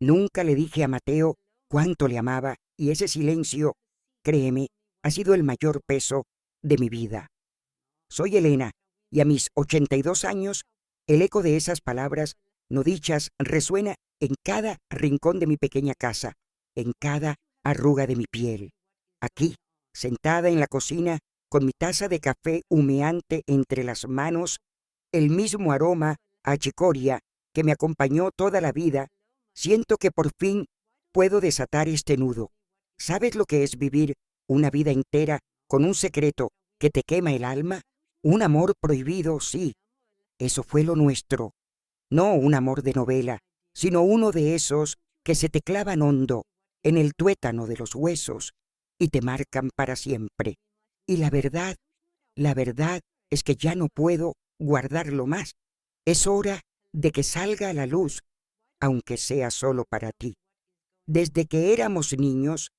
Nunca le dije a Mateo cuánto le amaba y ese silencio, créeme, ha sido el mayor peso de mi vida. Soy Elena y a mis 82 años, el eco de esas palabras no dichas resuena en cada rincón de mi pequeña casa, en cada arruga de mi piel. Aquí, sentada en la cocina, con mi taza de café humeante entre las manos, el mismo aroma a chicoria que me acompañó toda la vida, siento que por fin puedo desatar este nudo. ¿Sabes lo que es vivir una vida entera con un secreto que te quema el alma? Un amor prohibido, sí, eso fue lo nuestro. No un amor de novela, sino uno de esos que se te clavan hondo en el tuétano de los huesos y te marcan para siempre. Y la verdad es que ya no puedo guardarlo más. Es hora de que salga a la luz, aunque sea solo para ti. Desde que éramos niños,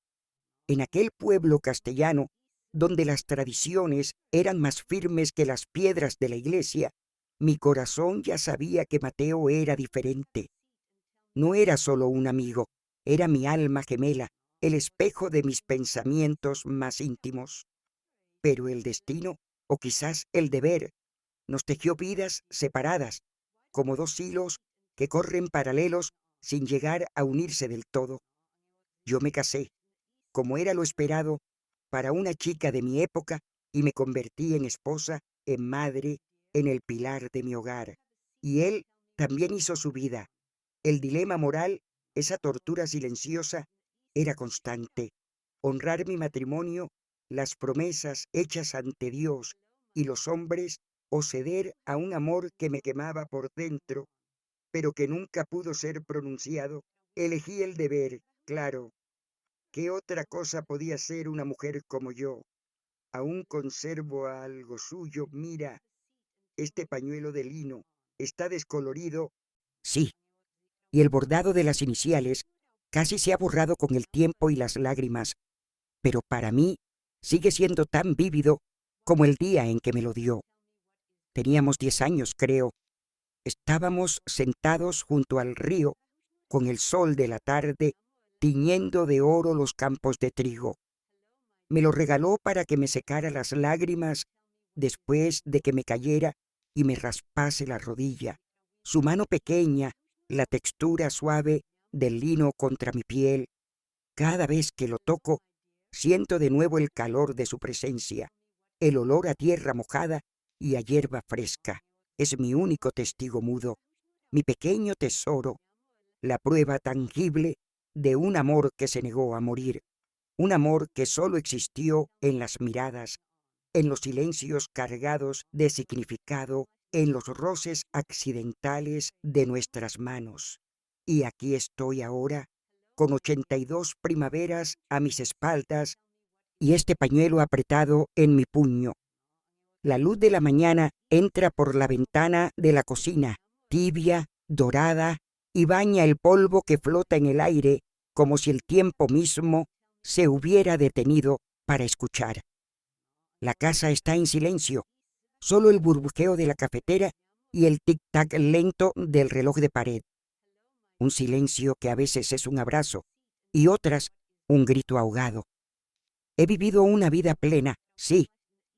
en aquel pueblo castellano, donde las tradiciones eran más firmes que las piedras de la iglesia, mi corazón ya sabía que Mateo era diferente. No era solo un amigo, era mi alma gemela, el espejo de mis pensamientos más íntimos. Pero el destino, o quizás el deber, nos tejió vidas separadas, como dos hilos que corren paralelos sin llegar a unirse del todo. Yo me casé, como era lo esperado, para una chica de mi época y me convertí en esposa, en madre, en el pilar de mi hogar. Y él también hizo su vida. El dilema moral, esa tortura silenciosa, era constante. Honrar mi matrimonio, las promesas hechas ante Dios y los hombres, o ceder a un amor que me quemaba por dentro, pero que nunca pudo ser pronunciado. Elegí el deber, claro. ¿Qué otra cosa podía ser una mujer como yo? Aún conservo algo suyo. Mira, este pañuelo de lino está descolorido. Sí, y el bordado de las iniciales casi se ha borrado con el tiempo y las lágrimas, pero para mí sigue siendo tan vívido como el día en que me lo dio. Teníamos 10 años, creo. Estábamos sentados junto al río, con el sol de la tarde tiñendo de oro los campos de trigo. Me lo regaló para que me secara las lágrimas después de que me cayera y me raspase la rodilla. Su mano pequeña, la textura suave del lino contra mi piel. Cada vez que lo toco, siento de nuevo el calor de su presencia, el olor a tierra mojada y a hierba fresca. Es mi único testigo mudo, mi pequeño tesoro, la prueba tangible de un amor que se negó a morir, un amor que solo existió en las miradas, en los silencios cargados de significado, en los roces accidentales de nuestras manos. Y aquí estoy ahora, con 82 primaveras a mis espaldas y este pañuelo apretado en mi puño. La luz de la mañana entra por la ventana de la cocina, tibia, dorada, y baña el polvo que flota en el aire como si el tiempo mismo se hubiera detenido para escuchar. La casa está en silencio, solo el burbujeo de la cafetera y el tic-tac lento del reloj de pared. Un silencio que a veces es un abrazo y otras un grito ahogado. He vivido una vida plena, sí,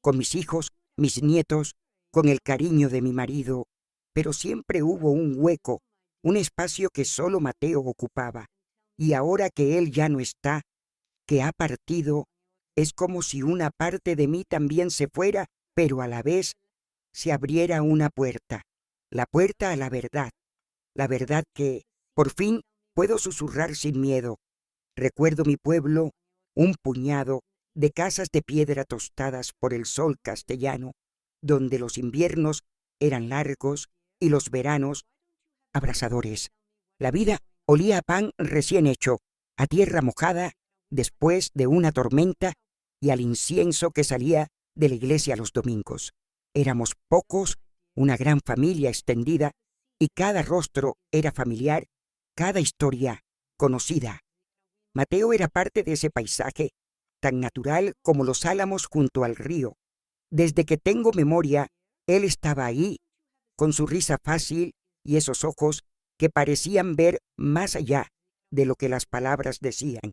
con mis hijos, mis nietos, con el cariño de mi marido, pero siempre hubo un hueco, un espacio que solo Mateo ocupaba. Y ahora que él ya no está, que ha partido, es como si una parte de mí también se fuera, pero a la vez se abriera una puerta, la puerta a la verdad que, por fin, puedo susurrar sin miedo. Recuerdo mi pueblo, un puñado de casas de piedra tostadas por el sol castellano, donde los inviernos eran largos y los veranos abrasadores. La vida olía a pan recién hecho, a tierra mojada después de una tormenta y al incienso que salía de la iglesia los domingos. Éramos pocos, una gran familia extendida, y cada rostro era familiar, cada historia conocida. Mateo era parte de ese paisaje, tan natural como los álamos junto al río. Desde que tengo memoria, él estaba ahí, con su risa fácil y esos ojos que parecían ver más allá de lo que las palabras decían.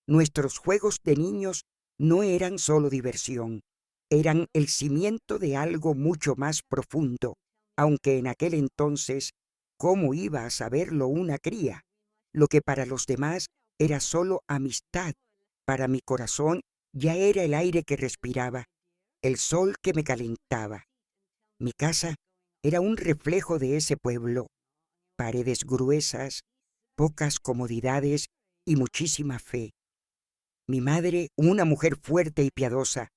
Nuestros juegos de niños no eran solo diversión, eran el cimiento de algo mucho más profundo, aunque en aquel entonces, ¿cómo iba a saberlo una cría? Lo que para los demás era solo amistad, para mi corazón ya era el aire que respiraba, el sol que me calentaba. Mi casa era un reflejo de ese pueblo, paredes gruesas, pocas comodidades y muchísima fe. Mi madre, una mujer fuerte y piadosa,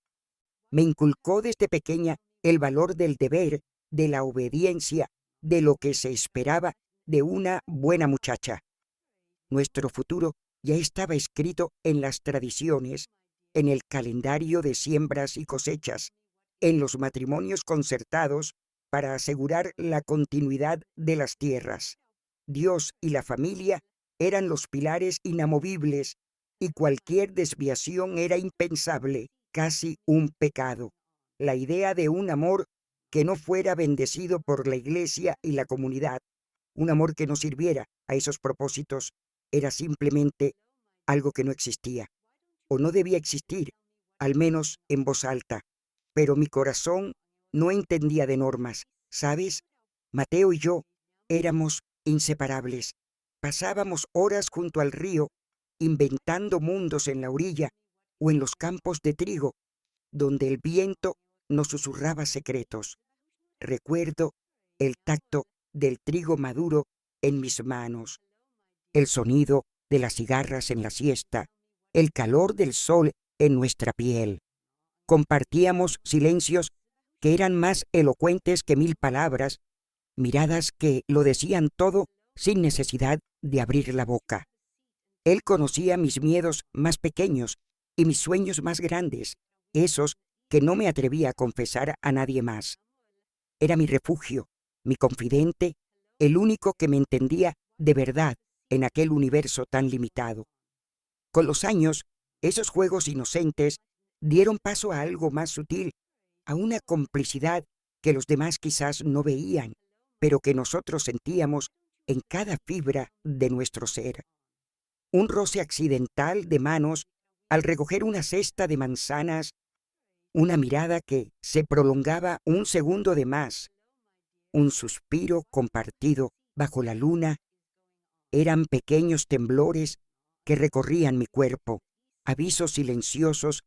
me inculcó desde pequeña el valor del deber, de la obediencia, de lo que se esperaba de una buena muchacha. Nuestro futuro ya estaba escrito en las tradiciones, en el calendario de siembras y cosechas, en los matrimonios concertados para asegurar la continuidad de las tierras. Dios y la familia eran los pilares inamovibles y cualquier desviación era impensable, casi un pecado. La idea de un amor que no fuera bendecido por la iglesia y la comunidad, un amor que no sirviera a esos propósitos, era simplemente algo que no existía, o no debía existir, al menos en voz alta. Pero mi corazón no entendía de normas, ¿sabes? Mateo y yo éramos inseparables. Pasábamos horas junto al río, inventando mundos en la orilla o en los campos de trigo, donde el viento nos susurraba secretos. Recuerdo el tacto del trigo maduro en mis manos, el sonido de las cigarras en la siesta, el calor del sol en nuestra piel. Compartíamos silencios que eran más elocuentes que 1000 palabras, miradas que lo decían todo sin necesidad de abrir la boca. Él conocía mis miedos más pequeños y mis sueños más grandes, esos que no me atrevía a confesar a nadie más. Era mi refugio, mi confidente, el único que me entendía de verdad en aquel universo tan limitado. Con los años, esos juegos inocentes dieron paso a algo más sutil, a una complicidad que los demás quizás no veían, pero que nosotros sentíamos en cada fibra de nuestro ser. Un roce accidental de manos al recoger una cesta de manzanas, una mirada que se prolongaba un segundo de más, un suspiro compartido bajo la luna, eran pequeños temblores que recorrían mi cuerpo, avisos silenciosos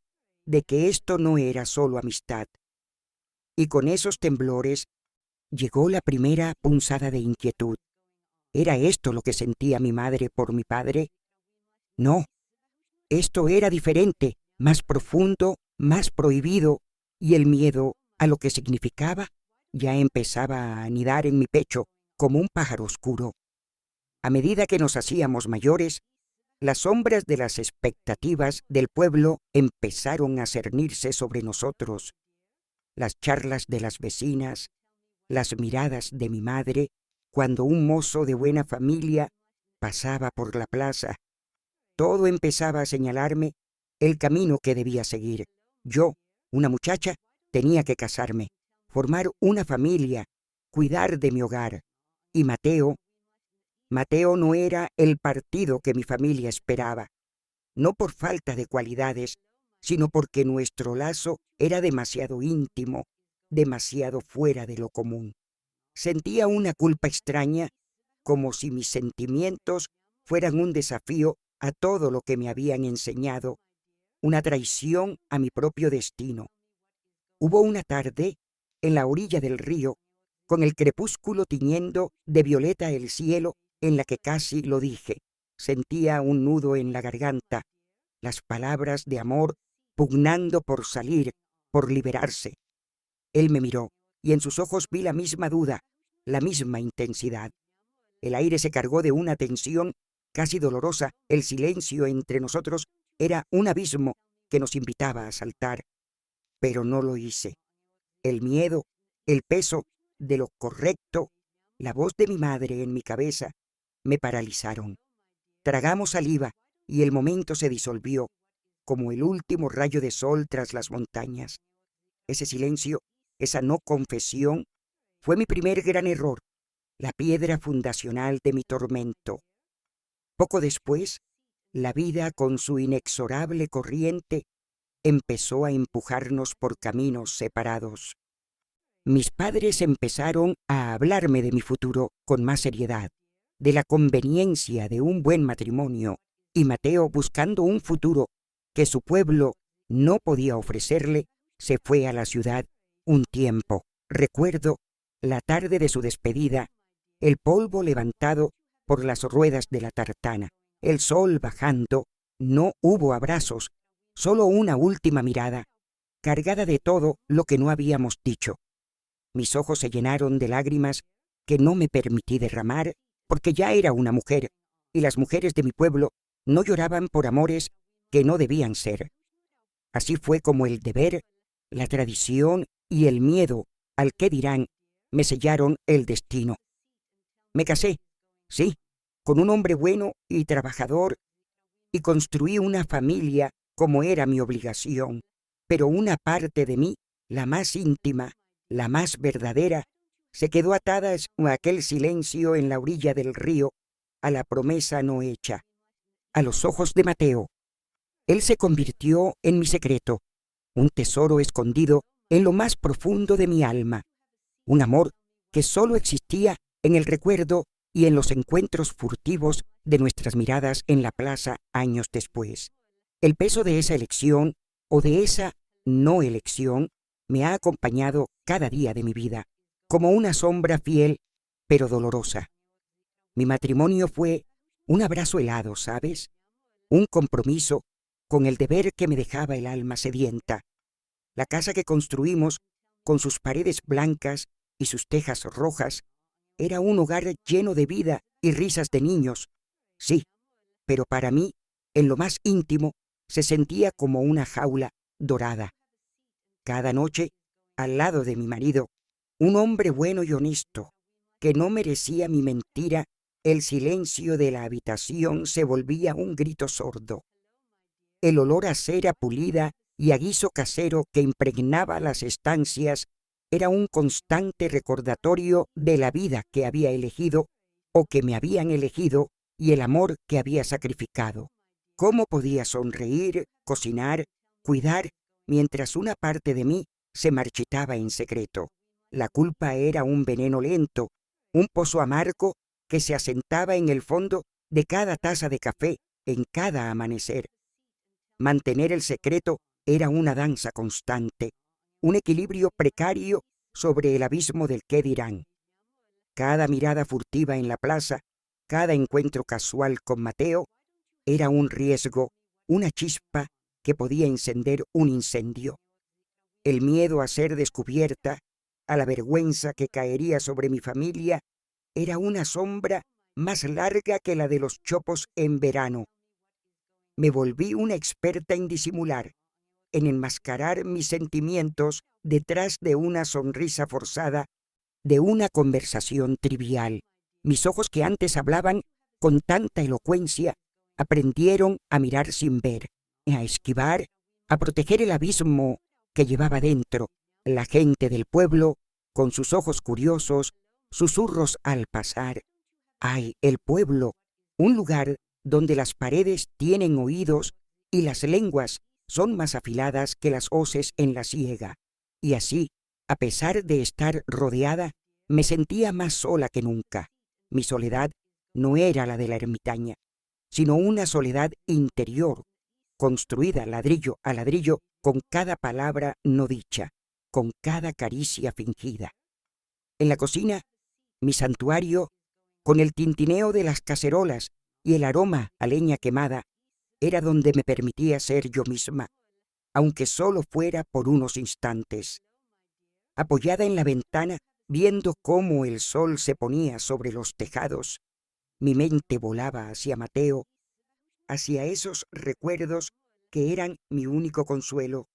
de que esto no era solo amistad. Y con esos temblores llegó la primera punzada de inquietud. ¿Era esto lo que sentía mi madre por mi padre? No, esto era diferente, más profundo, más prohibido, y el miedo a lo que significaba ya empezaba a anidar en mi pecho como un pájaro oscuro. A medida que nos hacíamos mayores, las sombras de las expectativas del pueblo empezaron a cernirse sobre nosotros. Las charlas de las vecinas, las miradas de mi madre cuando un mozo de buena familia pasaba por la plaza. Todo empezaba a señalarme el camino que debía seguir. Yo, una muchacha, tenía que casarme, formar una familia, cuidar de mi hogar. Y Mateo no era el partido que mi familia esperaba, no por falta de cualidades, sino porque nuestro lazo era demasiado íntimo, demasiado fuera de lo común. Sentía una culpa extraña, como si mis sentimientos fueran un desafío a todo lo que me habían enseñado, una traición a mi propio destino. Hubo una tarde, en la orilla del río, con el crepúsculo tiñendo de violeta el cielo, en la que casi lo dije. Sentía un nudo en la garganta, las palabras de amor pugnando por salir, por liberarse. Él me miró, y en sus ojos vi la misma duda, la misma intensidad. El aire se cargó de una tensión casi dolorosa. El silencio entre nosotros era un abismo que nos invitaba a saltar. Pero no lo hice. El miedo, el peso de lo correcto, la voz de mi madre en mi cabeza, me paralizaron. Tragamos saliva y el momento se disolvió, como el último rayo de sol tras las montañas. Ese silencio, esa no confesión, fue mi primer gran error, la piedra fundacional de mi tormento. Poco después, la vida con su inexorable corriente empezó a empujarnos por caminos separados. Mis padres empezaron a hablarme de mi futuro con más seriedad, de la conveniencia de un buen matrimonio, y Mateo, buscando un futuro que su pueblo no podía ofrecerle, se fue a la ciudad un tiempo. Recuerdo la tarde de su despedida, el polvo levantado por las ruedas de la tartana, el sol bajando, no hubo abrazos, solo una última mirada, cargada de todo lo que no habíamos dicho. Mis ojos se llenaron de lágrimas que no me permití derramar porque ya era una mujer, y las mujeres de mi pueblo no lloraban por amores que no debían ser. Así fue como el deber, la tradición y el miedo al qué dirán me sellaron el destino. Me casé, sí, con un hombre bueno y trabajador, y construí una familia como era mi obligación, pero una parte de mí, la más íntima, la más verdadera, se quedó atada a aquel silencio en la orilla del río, a la promesa no hecha. A los ojos de Mateo, él se convirtió en mi secreto, un tesoro escondido en lo más profundo de mi alma, un amor que solo existía en el recuerdo y en los encuentros furtivos de nuestras miradas en la plaza años después. El peso de esa elección o de esa no elección me ha acompañado cada día de mi vida, como una sombra fiel pero dolorosa. Mi matrimonio fue un abrazo helado, ¿sabes? Un compromiso con el deber que me dejaba el alma sedienta. La casa que construimos, con sus paredes blancas y sus tejas rojas, era un hogar lleno de vida y risas de niños. Sí, pero para mí, en lo más íntimo, se sentía como una jaula dorada. Cada noche, al lado de mi marido, un hombre bueno y honesto, que no merecía mi mentira, el silencio de la habitación se volvía un grito sordo. El olor a cera pulida y a guiso casero que impregnaba las estancias era un constante recordatorio de la vida que había elegido o que me habían elegido y el amor que había sacrificado. ¿Cómo podía sonreír, cocinar, cuidar, mientras una parte de mí se marchitaba en secreto? La culpa era un veneno lento, un pozo amargo que se asentaba en el fondo de cada taza de café, en cada amanecer. Mantener el secreto era una danza constante, un equilibrio precario sobre el abismo del qué dirán. Cada mirada furtiva en la plaza, cada encuentro casual con Mateo, era un riesgo, una chispa que podía encender un incendio. El miedo a ser descubierta, a la vergüenza que caería sobre mi familia, era una sombra más larga que la de los chopos en verano. Me volví una experta en disimular, en enmascarar mis sentimientos detrás de una sonrisa forzada, de una conversación trivial. Mis ojos que antes hablaban con tanta elocuencia, aprendieron a mirar sin ver, a esquivar, a proteger el abismo que llevaba dentro. La gente del pueblo, con sus ojos curiosos, susurros al pasar. ¡Ay, el pueblo! Un lugar donde las paredes tienen oídos y las lenguas son más afiladas que las hoces en la siega. Y así, a pesar de estar rodeada, me sentía más sola que nunca. Mi soledad no era la de la ermitaña, sino una soledad interior, construida ladrillo a ladrillo con cada palabra no dicha, con cada caricia fingida. En la cocina, mi santuario, con el tintineo de las cacerolas y el aroma a leña quemada, era donde me permitía ser yo misma, aunque solo fuera por unos instantes. Apoyada en la ventana, viendo cómo el sol se ponía sobre los tejados, mi mente volaba hacia Mateo, hacia esos recuerdos que eran mi único consuelo.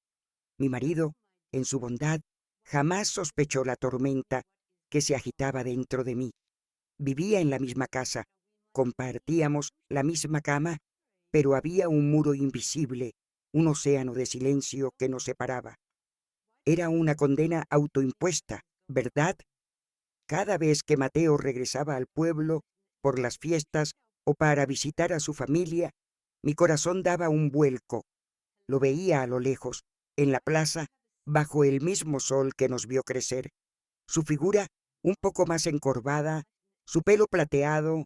Mi marido, en su bondad, jamás sospechó la tormenta que se agitaba dentro de mí. Vivía en la misma casa, compartíamos la misma cama, pero había un muro invisible, un océano de silencio que nos separaba. Era una condena autoimpuesta, ¿verdad? Cada vez que Mateo regresaba al pueblo por las fiestas o para visitar a su familia, mi corazón daba un vuelco. Lo veía a lo lejos, en la plaza, bajo el mismo sol que nos vio crecer. Su figura un poco más encorvada, su pelo plateado,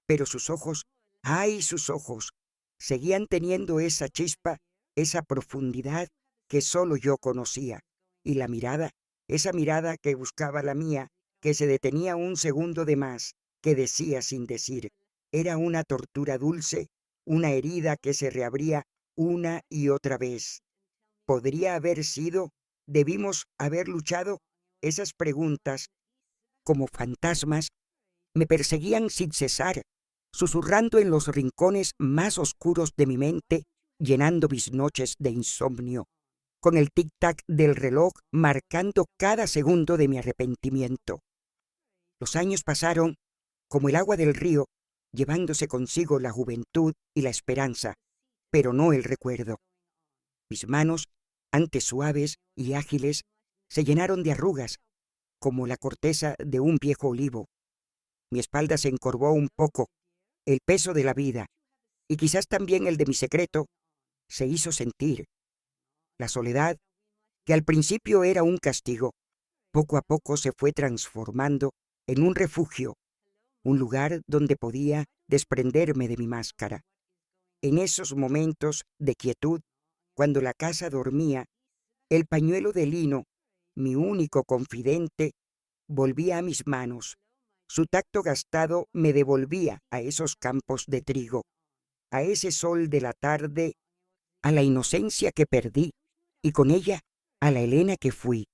pero sus ojos, ¡ay, sus ojos! Seguían teniendo esa chispa, esa profundidad que solo yo conocía. Y la mirada, esa mirada que buscaba la mía, que se detenía un segundo de más, que decía sin decir, era una tortura dulce, una herida que se reabría una y otra vez. ¿Podría haber sido? ¿Debimos haber luchado? Esas preguntas, como fantasmas, me perseguían sin cesar, susurrando en los rincones más oscuros de mi mente, llenando mis noches de insomnio, con el tic-tac del reloj marcando cada segundo de mi arrepentimiento. Los años pasaron como el agua del río, llevándose consigo la juventud y la esperanza, pero no el recuerdo. Mis manos, antes suaves y ágiles, se llenaron de arrugas, como la corteza de un viejo olivo. Mi espalda se encorvó un poco, el peso de la vida, y quizás también el de mi secreto, se hizo sentir. La soledad, que al principio era un castigo, poco a poco se fue transformando en un refugio, un lugar donde podía desprenderme de mi máscara. En esos momentos de quietud, cuando la casa dormía, el pañuelo de lino, mi único confidente, volvía a mis manos. Su tacto gastado me devolvía a esos campos de trigo, a ese sol de la tarde, a la inocencia que perdí y con ella a la Elena que fui,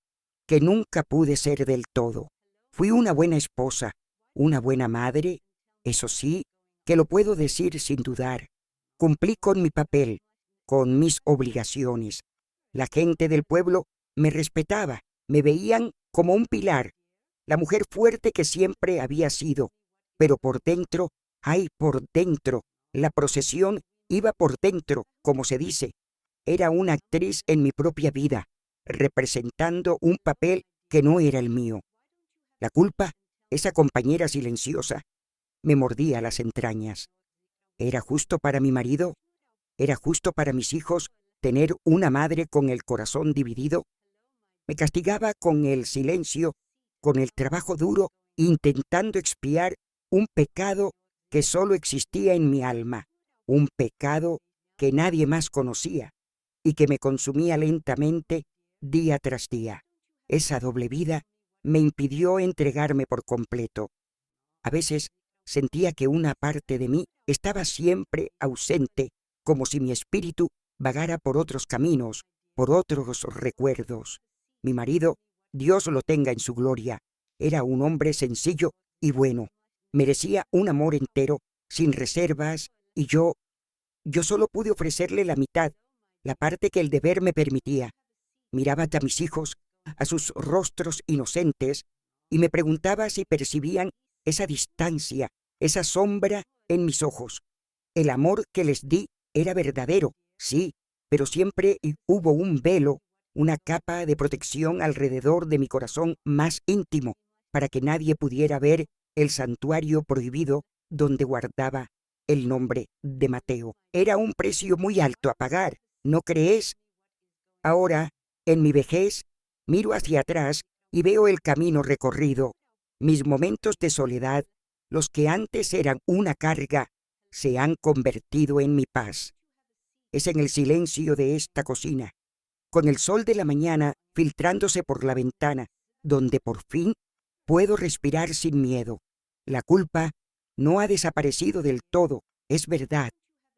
que nunca pude ser del todo. Fui una buena esposa, una buena madre, eso sí, que lo puedo decir sin dudar. Cumplí con mi papel, con mis obligaciones. La gente del pueblo me respetaba, me veían como un pilar, la mujer fuerte que siempre había sido, pero por dentro, ay, por dentro, la procesión iba por dentro, como se dice. Era una actriz en mi propia vida, representando un papel que no era el mío. La culpa, esa compañera silenciosa, me mordía las entrañas. ¿Era justo para mi marido? ¿Era justo para mis hijos tener una madre con el corazón dividido? Me castigaba con el silencio, con el trabajo duro, intentando expiar un pecado que solo existía en mi alma, un pecado que nadie más conocía y que me consumía lentamente día tras día. Esa doble vida me impidió entregarme por completo. A veces sentía que una parte de mí estaba siempre ausente, como si mi espíritu vagara por otros caminos, por otros recuerdos. Mi marido, Dios lo tenga en su gloria, era un hombre sencillo y bueno. Merecía un amor entero, sin reservas, y yo solo pude ofrecerle la mitad, la parte que el deber me permitía. Miraba a mis hijos, a sus rostros inocentes, y me preguntaba si percibían esa distancia, esa sombra en mis ojos. El amor que les di era verdadero, sí, pero siempre hubo un velo, una capa de protección alrededor de mi corazón más íntimo, para que nadie pudiera ver el santuario prohibido donde guardaba el nombre de Mateo. Era un precio muy alto a pagar, ¿no crees? Ahora, en mi vejez, miro hacia atrás y veo el camino recorrido. Mis momentos de soledad, los que antes eran una carga, se han convertido en mi paz. Es en el silencio de esta cocina, con el sol de la mañana filtrándose por la ventana, donde por fin puedo respirar sin miedo. La culpa no ha desaparecido del todo, es verdad,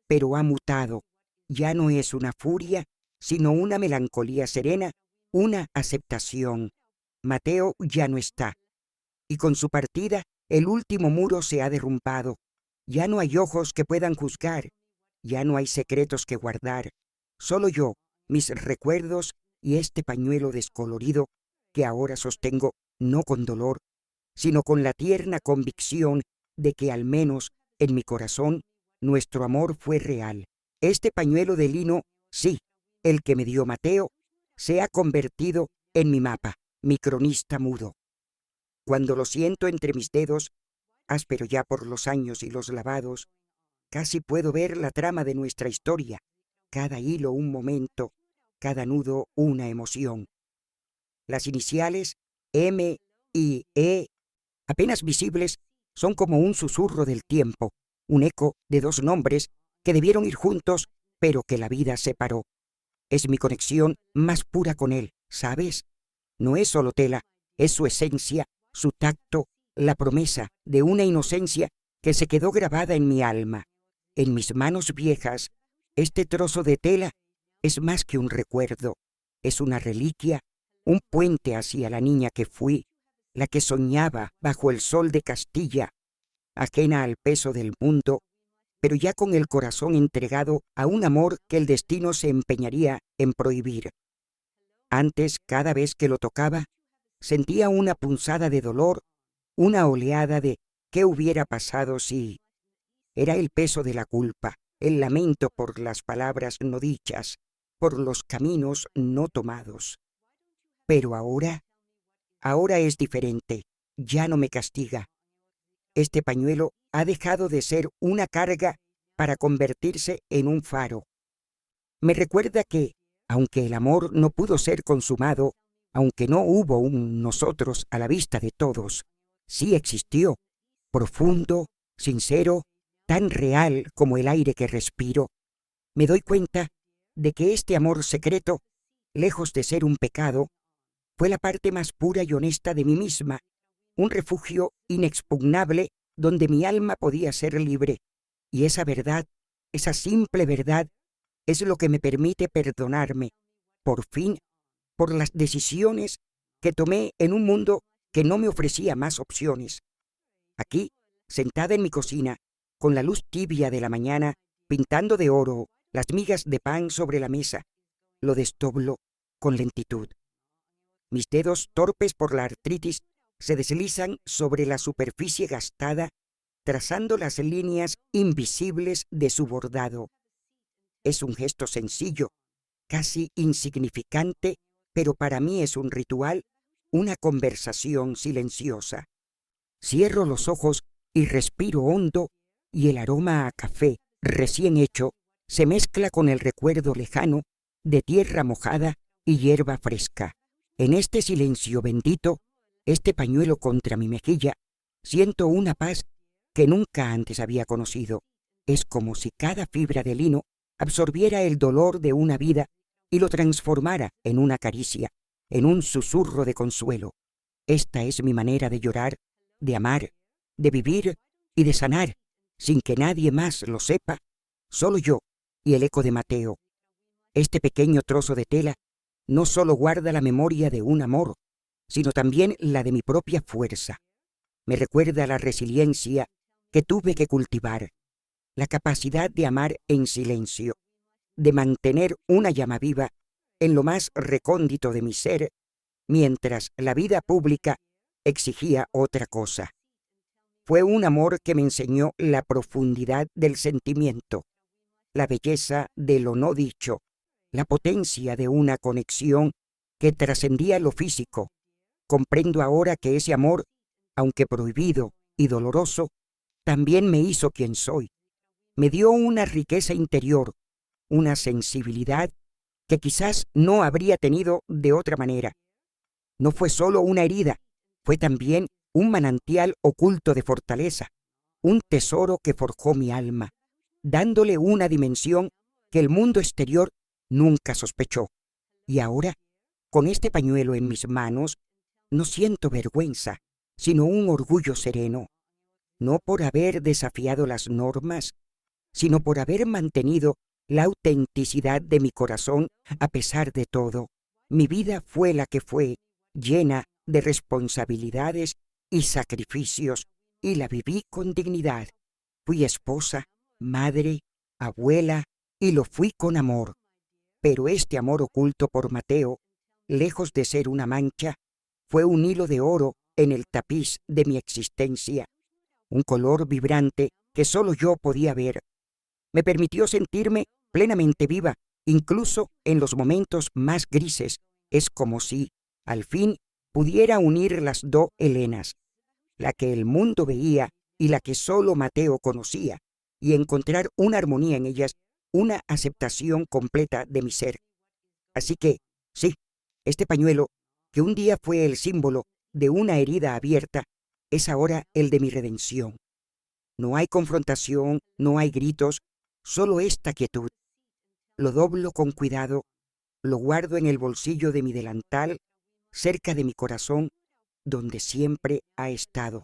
pero ha mutado. Ya no es una furia, sino una melancolía serena, una aceptación. Mateo ya no está, y con su partida el último muro se ha derrumbado. Ya no hay ojos que puedan juzgar, ya no hay secretos que guardar. Solo yo, mis recuerdos y este pañuelo descolorido que ahora sostengo no con dolor, sino con la tierna convicción de que al menos en mi corazón nuestro amor fue real. Este pañuelo de lino, sí, el que me dio Mateo, se ha convertido en mi mapa, mi cronista mudo. Cuando lo siento entre mis dedos, áspero ya por los años y los lavados, Casi puedo ver la trama de nuestra historia, cada hilo un momento, cada nudo una emoción. Las iniciales M y E, apenas visibles, son como un susurro del tiempo, un eco de dos nombres que debieron ir juntos, pero que la vida separó. Es mi conexión más pura con él, ¿sabes? No es solo tela, es su esencia, su tacto, la promesa de una inocencia que se quedó grabada en mi alma. En mis manos viejas, este trozo de tela es más que un recuerdo, es una reliquia, un puente hacia la niña que fui, la que soñaba bajo el sol de Castilla, ajena al peso del mundo, pero ya con el corazón entregado a un amor que el destino se empeñaría en prohibir. Antes, cada vez que lo tocaba, sentía una punzada de dolor, una oleada de ¿qué hubiera pasado si? Era el peso de la culpa, el lamento por las palabras no dichas, por los caminos no tomados. Pero ahora es diferente, ya no me castiga. Este pañuelo ha dejado de ser una carga para convertirse en un faro. Me recuerda que, aunque el amor no pudo ser consumado, aunque no hubo un nosotros a la vista de todos, sí existió, profundo, sincero, tan real como el aire que respiro. Me doy cuenta de que este amor secreto, lejos de ser un pecado, fue la parte más pura y honesta de mí misma, un refugio inexpugnable donde mi alma podía ser libre. Y esa verdad, esa simple verdad, es lo que me permite perdonarme, por fin, por las decisiones que tomé en un mundo que no me ofrecía más opciones. Aquí, sentada en mi cocina, con la luz tibia de la mañana, pintando de oro las migas de pan sobre la mesa, lo desdoblo con lentitud. Mis dedos, torpes por la artritis, se deslizan sobre la superficie gastada, trazando las líneas invisibles de su bordado. Es un gesto sencillo, casi insignificante, pero para mí es un ritual, una conversación silenciosa. Cierro los ojos y respiro hondo, y el aroma a café recién hecho se mezcla con el recuerdo lejano de tierra mojada y hierba fresca. En este silencio bendito, este pañuelo contra mi mejilla, siento una paz que nunca antes había conocido. Es como si cada fibra de lino absorbiera el dolor de una vida y lo transformara en una caricia, en un susurro de consuelo. Esta es mi manera de llorar, de amar, de vivir y de sanar, sin que nadie más lo sepa, solo yo y el eco de Mateo. Este pequeño trozo de tela no solo guarda la memoria de un amor, sino también la de mi propia fuerza. Me recuerda la resiliencia que tuve que cultivar, la capacidad de amar en silencio, de mantener una llama viva en lo más recóndito de mi ser, mientras la vida pública exigía otra cosa. Fue un amor que me enseñó la profundidad del sentimiento, la belleza de lo no dicho, la potencia de una conexión que trascendía lo físico. Comprendo ahora que ese amor, aunque prohibido y doloroso, también me hizo quien soy. Me dio una riqueza interior, una sensibilidad que quizás no habría tenido de otra manera. No fue solo una herida, fue también un manantial oculto de fortaleza, un tesoro que forjó mi alma, dándole una dimensión que el mundo exterior nunca sospechó. Y ahora, con este pañuelo en mis manos, no siento vergüenza, sino un orgullo sereno, no por haber desafiado las normas, sino por haber mantenido la autenticidad de mi corazón a pesar de todo. Mi vida fue la que fue, llena de responsabilidades y sacrificios, y la viví con dignidad. Fui esposa, madre, abuela, y lo fui con amor. Pero este amor oculto por Mateo, lejos de ser una mancha, fue un hilo de oro en el tapiz de mi existencia, un color vibrante que solo yo podía ver. Me permitió sentirme plenamente viva, incluso en los momentos más grises. Es como si, al fin, pudiera unir las dos Helenas, la que el mundo veía y la que solo Mateo conocía, y encontrar una armonía en ellas, una aceptación completa de mi ser. Así que, sí, este pañuelo, que un día fue el símbolo de una herida abierta, es ahora el de mi redención. No hay confrontación, no hay gritos, solo esta quietud. Lo doblo con cuidado, lo guardo en el bolsillo de mi delantal, cerca de mi corazón, donde siempre ha estado.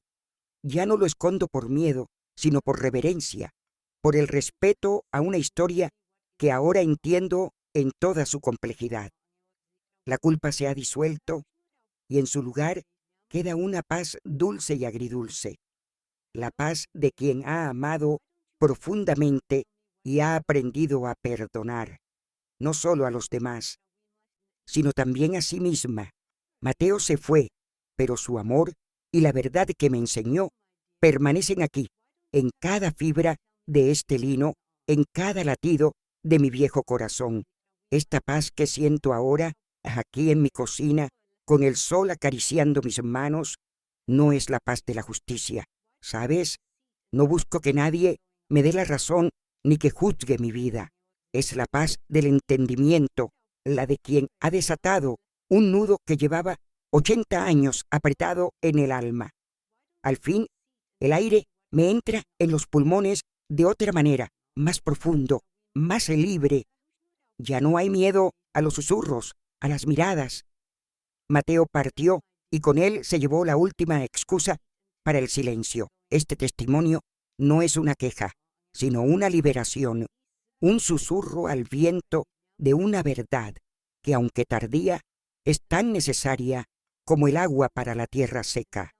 Ya no lo escondo por miedo, sino por reverencia, por el respeto a una historia que ahora entiendo en toda su complejidad. La culpa se ha disuelto y en su lugar queda una paz dulce y agridulce, la paz de quien ha amado profundamente y ha aprendido a perdonar, no solo a los demás, sino también a sí misma. Mateo se fue, pero su amor y la verdad que me enseñó permanecen aquí, en cada fibra de este lino, en cada latido de mi viejo corazón. Esta paz que siento ahora, aquí en mi cocina, con el sol acariciando mis manos, no es la paz de la justicia, ¿sabes? No busco que nadie me dé la razón ni que juzgue mi vida. Es la paz del entendimiento, la de quien ha desatado un nudo que llevaba 80 años apretado en el alma. Al fin, el aire me entra en los pulmones de otra manera, más profundo, más libre. Ya no hay miedo a los susurros, a las miradas. Mateo partió y con él se llevó la última excusa para el silencio. Este testimonio no es una queja, sino una liberación, un susurro al viento de una verdad que, aunque tardía, es tan necesaria como el agua para la tierra seca.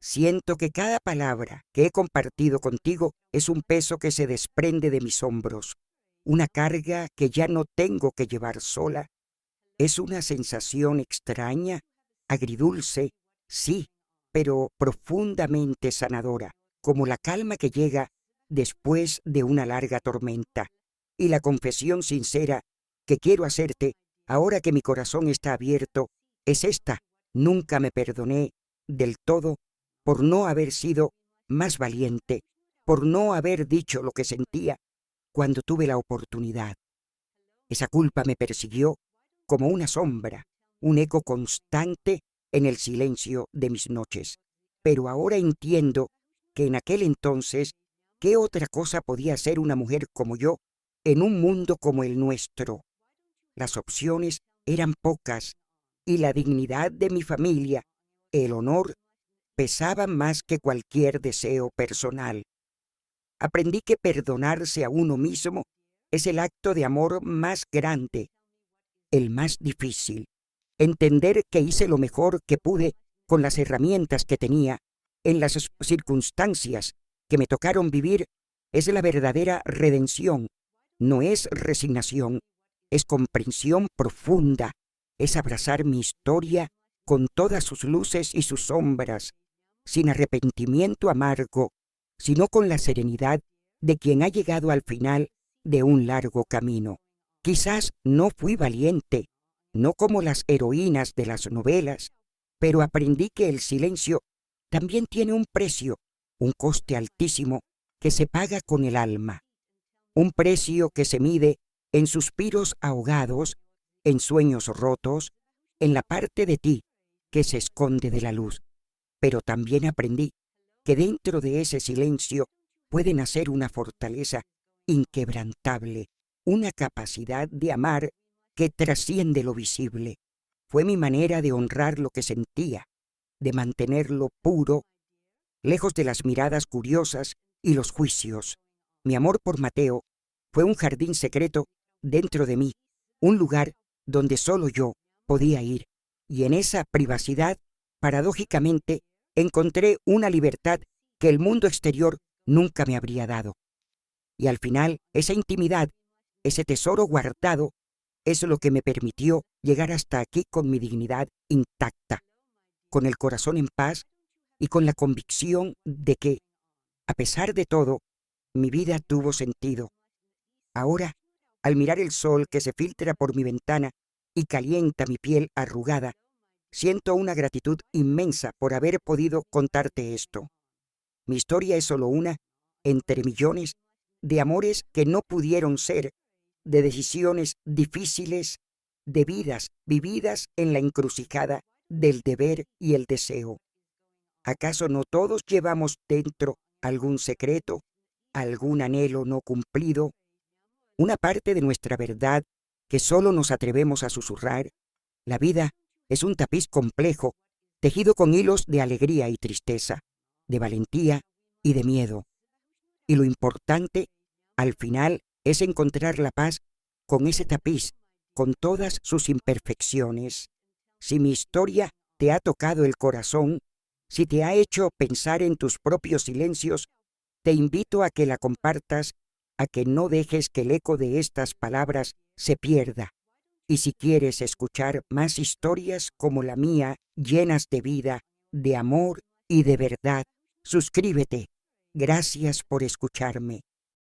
Siento que cada palabra que he compartido contigo es un peso que se desprende de mis hombros, una carga que ya no tengo que llevar sola. Es una sensación extraña, agridulce, sí, pero profundamente sanadora, como la calma que llega después de una larga tormenta. Y la confesión sincera que quiero hacerte, ahora que mi corazón está abierto, es esta: nunca me perdoné del todo por no haber sido más valiente, por no haber dicho lo que sentía cuando tuve la oportunidad. Esa culpa me persiguió como una sombra, un eco constante en el silencio de mis noches. Pero ahora entiendo que en aquel entonces, ¿qué otra cosa podía ser una mujer como yo en un mundo como el nuestro? Las opciones eran pocas y la dignidad de mi familia, el honor, pesaban más que cualquier deseo personal. Aprendí que perdonarse a uno mismo es el acto de amor más grande, el más difícil. Entender que hice lo mejor que pude con las herramientas que tenía, en las circunstancias que me tocaron vivir, es la verdadera redención. No es resignación, es comprensión profunda, es abrazar mi historia con todas sus luces y sus sombras, sin arrepentimiento amargo, sino con la serenidad de quien ha llegado al final de un largo camino. Quizás no fui valiente, no como las heroínas de las novelas, pero aprendí que el silencio también tiene un precio, un coste altísimo que se paga con el alma, un precio que se mide en suspiros ahogados, en sueños rotos, en la parte de ti que se esconde de la luz. Pero también aprendí que dentro de ese silencio puede nacer una fortaleza inquebrantable, una capacidad de amar que trasciende lo visible. Fue mi manera de honrar lo que sentía, de mantenerlo puro, lejos de las miradas curiosas y los juicios. Mi amor por Mateo fue un jardín secreto dentro de mí, un lugar donde solo yo podía ir, y en esa privacidad, paradójicamente, encontré una libertad que el mundo exterior nunca me habría dado. Y al final, esa intimidad, ese tesoro guardado, es lo que me permitió llegar hasta aquí con mi dignidad intacta, con el corazón en paz y con la convicción de que, a pesar de todo, mi vida tuvo sentido. Ahora, al mirar el sol que se filtra por mi ventana y calienta mi piel arrugada, siento una gratitud inmensa por haber podido contarte esto. Mi historia es solo una entre millones de amores que no pudieron ser, de decisiones difíciles, de vidas vividas en la encrucijada del deber y el deseo. ¿Acaso no todos llevamos dentro algún secreto, algún anhelo no cumplido, una parte de nuestra verdad que solo nos atrevemos a susurrar? La vida es un tapiz complejo, tejido con hilos de alegría y tristeza, de valentía y de miedo. Y lo importante, al final, es encontrar la paz con ese tapiz, con todas sus imperfecciones. Si mi historia te ha tocado el corazón, si te ha hecho pensar en tus propios silencios, te invito a que la compartas, a que no dejes que el eco de estas palabras se pierda. Y si quieres escuchar más historias como la mía, llenas de vida, de amor y de verdad, suscríbete. Gracias por escucharme.